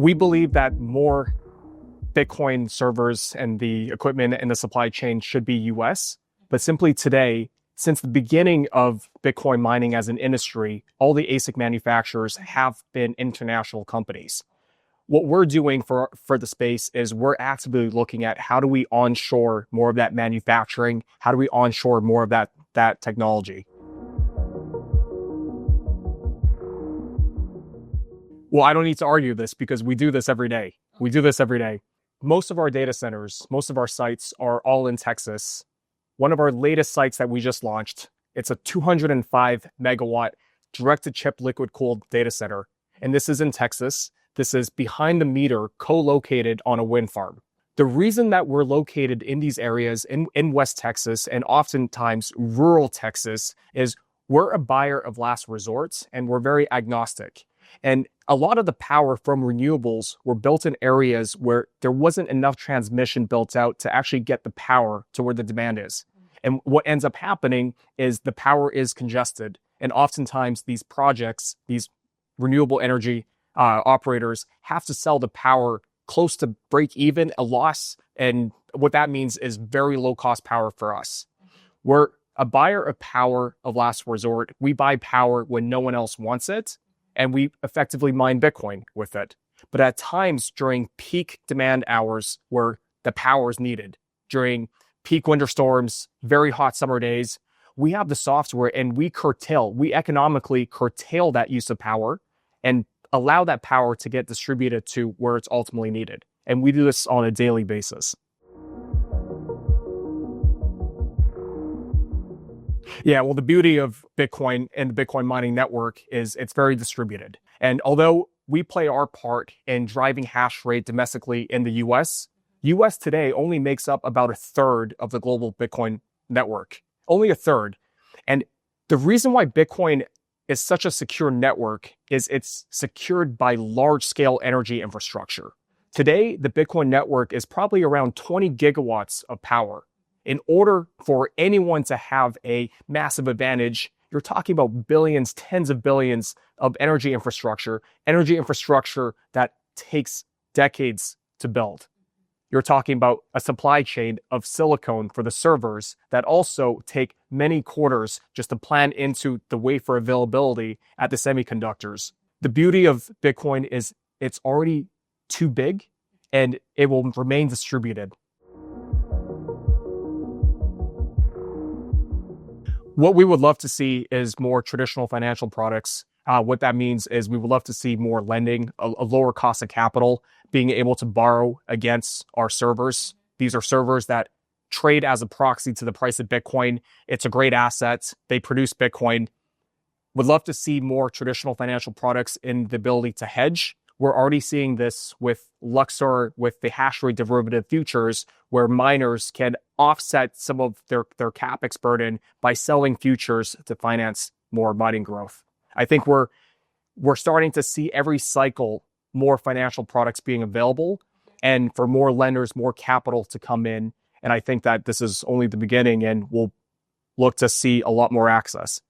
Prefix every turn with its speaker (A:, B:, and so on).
A: We believe that more Bitcoin servers and the equipment in the supply chain should be US, but simply today, since the beginning of Bitcoin mining as an industry, all the ASIC manufacturers have been international companies. What we're doing for the space is we're actively looking at how do we onshore more of that manufacturing? How do we onshore more of that technology? Well, I don't need to argue this because we do this every day. We do this every day. Most of our data centers, most of our sites are all in Texas. One of our latest sites that we just launched, it's a 205 megawatt direct-to-chip liquid-cooled data center. And this is in Texas. This is behind the meter, co-located on a wind farm. The reason that we're located in these areas in West Texas and oftentimes rural Texas is we're a buyer of last resort and we're very agnostic. And a lot of the power from renewables were built in areas where there wasn't enough transmission built out to actually get the power to where the demand is. And what ends up happening is the power is congested. And oftentimes these projects, these renewable energy operators have to sell the power close to break even, a loss. And what that means is very low cost power for us. We're a buyer of power of last resort. We buy power when no one else wants it, and we effectively mine Bitcoin with it. But at times during peak demand hours where the power is needed, during peak winter storms, very hot summer days, we have the software and we economically curtail that use of power and allow that power to get distributed to where it's ultimately needed. And we do this on a daily basis. Yeah, well, the beauty of Bitcoin and the Bitcoin mining network is it's very distributed. And although we play our part in driving hash rate domestically in the US today only makes up about a third of the global Bitcoin network, only a third. And the reason why Bitcoin is such a secure network is it's secured by large-scale energy infrastructure. Today, the Bitcoin network is probably around 20 gigawatts of power. In order for anyone to have a massive advantage, you're talking about billions, tens of billions of energy infrastructure that takes decades to build. You're talking about a supply chain of silicon for the servers that also take many quarters just to plan into the wafer availability at the semiconductors. The beauty of Bitcoin is it's already too big and it will remain distributed. What we would love to see is more traditional financial products. What that means is we would love to see more lending, a lower cost of capital, being able to borrow against our servers. These are servers that trade as a proxy to the price of Bitcoin. It's a great asset. They produce Bitcoin. Would love to see more traditional financial products in the ability to hedge. We're already seeing this with Luxor, with the hash rate derivative futures, where miners can offset some of their CapEx burden by selling futures to finance more mining growth. I think we're starting to see every cycle more financial products being available and for more lenders, more capital to come in. And I think that this is only the beginning and we'll look to see a lot more access.